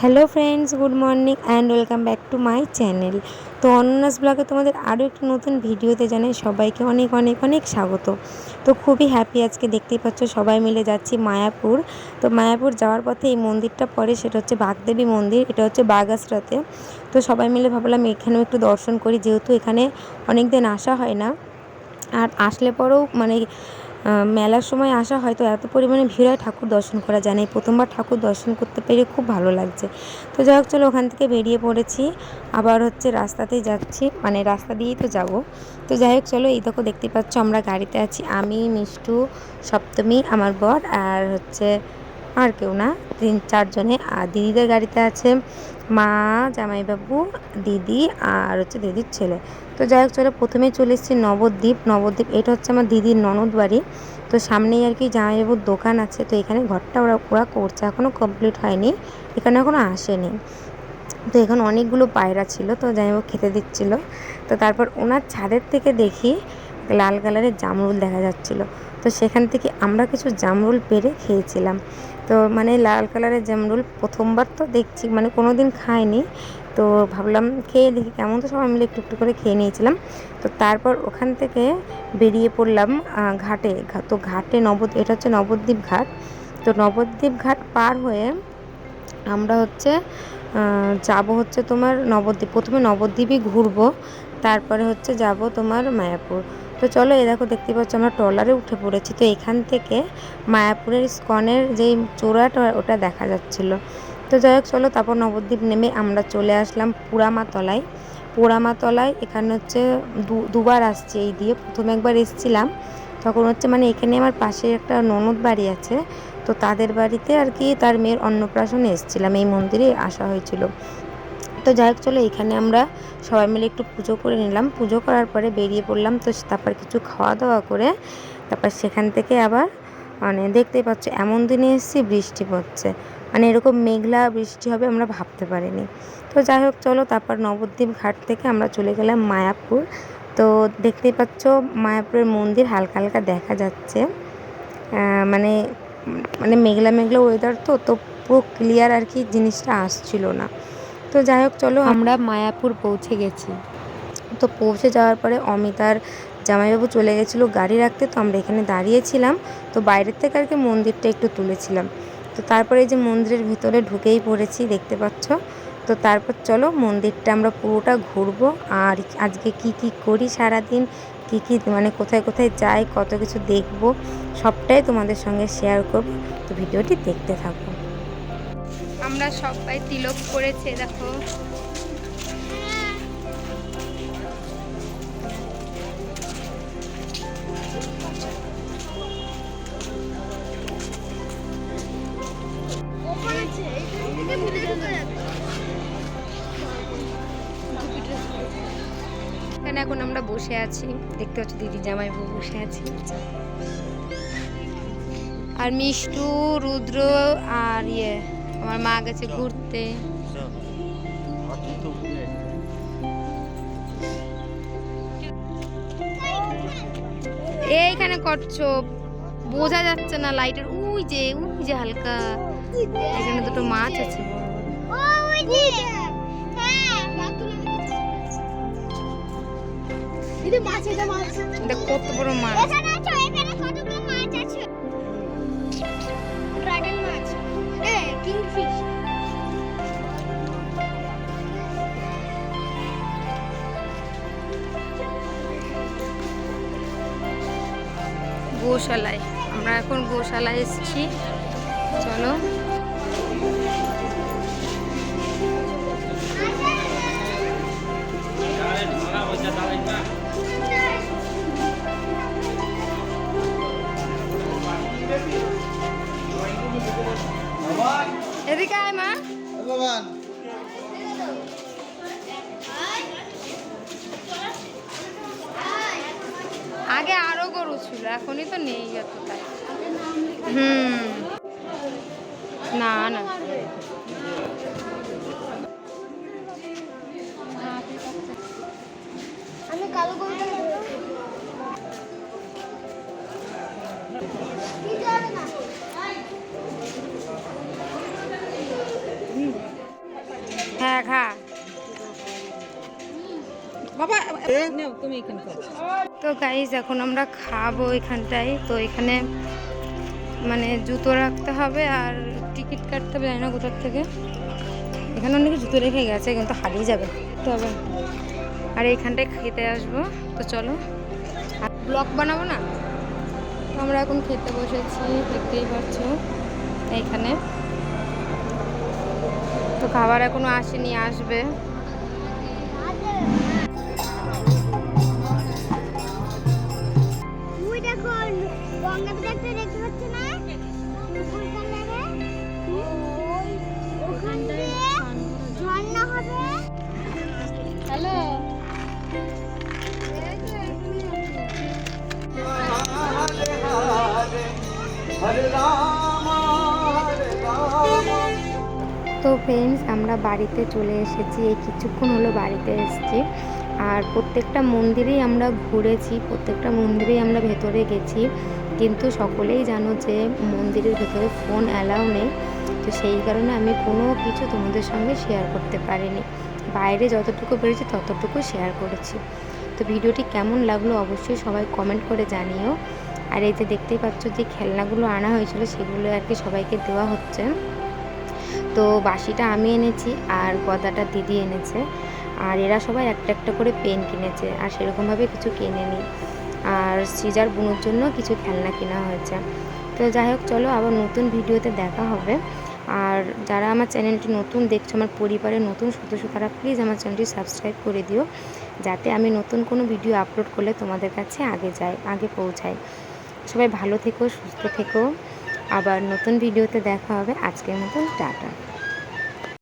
Hello friends, good morning and welcome back to my channel. তো অনন্যাস ব্লগে তোমাদের আরও একটি নতুন ভিডিওতে জানাই সবাইকে অনেক অনেক অনেক স্বাগত। তো খুবই হ্যাপি, আজকে দেখতেই পাচ্ছ সবাই মিলে যাচ্ছি মায়াপুর। তো মায়াপুর যাওয়ার পথে এই মন্দিরটা পড়ে, সেটা হচ্ছে বাগদেবী মন্দির, এটা হচ্ছে বাগাসরাতে। তো সবাই মিলে ভাবলাম এখানেও একটু দর্শন করি, যেহেতু এখানে অনেক দিন আসা হয় না। আর আসলে পরেও মানে মেলার সময় আসা হয়তো এত পরিমাণে ভিড় হয়, ঠাকুর দর্শন করা যায় না। এই প্রথমবার ঠাকুর দর্শন করতে পেরে খুব ভালো লাগছে। তো যাই হোক, চলো ওখান থেকে বেরিয়ে পড়েছি, আবার হচ্ছে রাস্তাতেই যাচ্ছি, মানে রাস্তা দিয়েই তো যাব। তো যাই হোক চলো, এই দেখো দেখতে পাচ্ছ আমরা গাড়িতে আছি, আমি, মিষ্টু, সপ্তমী, আমার বর, আর হচ্ছে আর কেউ না, 3-4 জনে। আর দিদিদের গাড়িতে আছে মা, জামাইবাবু, দিদি আর হচ্ছে দিদির ছেলে। তো যাই হোক চলো, প্রথমেই চলে এসেছি নবদ্বীপ। এটা হচ্ছে আমার দিদির ননদ বাড়ি। তো সামনেই আর কি জামাইবাবুর দোকান আছে। তো এখানে ঘরটা ওরা করছে, এখনও কমপ্লিট হয়নি, এখানে এখনও আসেনি। তো এখানে অনেকগুলো পায়রা ছিল, তো জামাইবাবু খেতে দিচ্ছিল। তো তারপর ওনার ছাদের থেকে দেখি লাল কালারের জামরুল দেখা যাচ্ছিল। তো সেখান থেকে আমরা কিছু জামরুল পেড়ে খেয়েছিলাম। তো মানে লাল কালারের জামরুল প্রথমবার তো দেখছি, মানে কোনো দিন খাইনি। তো ভাবলাম খেয়ে দেখি কেমন, তো সবাই মিলে একটু একটু করে খেয়ে নিয়েছিলাম। তো তারপর ওখান থেকে বেরিয়ে পড়লাম ঘাটে। তো ঘাটে এটা হচ্ছে নবদ্বীপ ঘাট। তো নবদ্বীপ ঘাট পার হয়ে আমরা হচ্ছে যাব হচ্ছে তোমার নবদ্বীপ। প্রথমে নবদ্বীপই ঘুরবো, তারপরে হচ্ছে যাব তোমার মায়াপুর। তো চলো, এই দেখো দেখতে পাচ্ছ আমরা ট্রলারে উঠে পড়েছি। তো এখান থেকে মায়াপুরের ইস্কনের যেই চূড়াটা ওটা দেখা যাচ্ছিল। তো যাই হোক চলো, তারপর নবদ্বীপ নেমে আমরা চলে আসলাম পোড়ামাতলায়। পোড়ামাতলায় এখানে হচ্ছে দুবার আসছি এই দিয়ে। প্রথমে একবার এসেছিলাম, তখন হচ্ছে মানে এখানে আমার পাশে একটা ননদ বাড়ি আছে। তো তাদের বাড়িতে আর কি তার মেয়ের অন্নপ্রাশনে এসেছিলাম, এই মন্দিরে আসা হয়েছিল। তো যাই হোক চলো, এখানে আমরা সবাই মিলে একটু পুজো করে নিলাম। পুজো করার পরে বেরিয়ে পড়লাম। তো তারপর কিছু খাওয়া দাওয়া করে তারপর সেখান থেকে আবার মানে দেখতেই পাচ্ছ এমন দিনে এসেছি বৃষ্টি পড়ছে, মানে এরকম মেঘলা বৃষ্টি হবে আমরা ভাবতে পারিনি। তো যাই হোক চলো, তারপর নবদ্বীপ ঘাট থেকে আমরা চলে গেলাম মায়াপুর। তো দেখতেই পাচ্ছ মায়াপুরের মন্দির হালকা হালকা দেখা যাচ্ছে, মানে মানে মেঘলা মেঘলা ওয়েদার, তো পুরো ক্লিয়ার আর কি জিনিসটা আসছিল না। তো যাই হোক চলো, আমরা মায়াপুর পৌঁছে গেছি। তো পৌঁছে যাওয়ার পরে অমিতার জামাইবাবু চলে গেছিলো গাড়ি রাখতে, তো আমরা এখানে দাঁড়িয়েছিলাম। তো বাইরের থেকে আর কি মন্দিরটা একটু তুলেছিলাম। তো তারপরে এই যে মন্দিরের ভিতরে ঢুকেই পড়েছি, দেখতে পাচ্ছ। তো তারপর চলো মন্দিরটা আমরা পুরোটা ঘুরবো, আর আজকে কি কি করি সারাদিন, কি কি মানে কোথায় কোথায় যাই, কত কিছু দেখবো, সবটাই তোমাদের সঙ্গে শেয়ার করব। তো ভিডিওটি দেখতে থাকো। আমরা সবাই তিলক করেছে, দেখো। এখানে এখন আমরা বসে আছি, দেখতে পাচ্ছি দিদি জামাইবাবু বসে আছি, আর মিষ্টু, রুদ্র আর আমার মা গেছে ঘুরতে। এইখানে করছো বোঝা যাচ্ছে না, লাইটের ওই যে হালকা, এখানে দুটো মাছ আছে। কত বড় মাছ, গোশালায়। আমরা এখন গোশালায় এসেছি, চলো। এদিকে আয় মা। আগে আরো গরু ছিল, এখনই তো নেই এতটাই। না না, আমি কালো গরুটা কি যাবে না। হ্যাঁ খা বাবা নাও তুমি এখানে খাও। তো গাইজ এখন আমরা খাবো এখানটায়। তো এখানে মানে জুতো রাখতে হবে আর টিকিট কাটতে হবে, জানি না কোথার থেকে। এখানে অনেকে জুতো রেখে গেছে, কিন্তু হারিয়ে যাবে তবে। আর এইখানটায় খেতে আসবো, তো চলো। আর ব্লগ বানাবো না, তো আমরা এখন খেতে বসেছি, দেখতেই পাচ্ছ এইখানে। তো খাবার এখনো আসেনি, আসবে। হ্যালো তো ফ্রেন্ডস, আমরা বাড়িতে চলে এসেছি, এই কিছুক্ষণ হলো বাড়িতে এসেছি। আর প্রত্যেকটা মন্দিরেই আমরা ঘুরেছি, প্রত্যেকটা মন্দিরেই আমরা ভেতরে গেছি, কিন্তু সকলেই জানো যে মন্দিরের ভেতরে ফোন অ্যালাউ নেই। তো সেই কারণে আমি কোনো কিছু তোমাদের সঙ্গে শেয়ার করতে পারিনি। বাইরে যতটুকু পেরেছি ততটুকু শেয়ার করেছি। তো ভিডিওটি কেমন লাগলো অবশ্যই সবাই কমেন্ট করে জানিও। আর এই যে দেখতেই পাচ্ছ যে খেলনাগুলো আনা হয়েছিল, সেগুলো আর কি সবাইকে দেওয়া হচ্ছে। তো বাসিটা আমি এনেছি আর গদাটা দিদি এনেছে। আর এরা সবাই একটা একটা করে পেন কিনেছে, আর সেরকমভাবে কিছু কেনেনি। আর সিজার বুনোর জন্য কিছু খেলনা কেনা হয়েছে। তো যাই হোক, চলো আবার নতুন ভিডিওতে দেখা হবে। আর যারা আমার চ্যানেলটি নতুন দেখছো, আমার পরিবারের নতুন সদস্য, তারা প্লিজ আমার চ্যানেলটি সাবস্ক্রাইব করে দিও, যাতে আমি নতুন কোনো ভিডিও আপলোড করলে তোমাদের কাছে আগে পৌঁছায়। সবাই ভালো থেকো, সুস্থ থেকো। আবার নতুন ভিডিওতে দেখা হবে। আজকের মতন টাটা।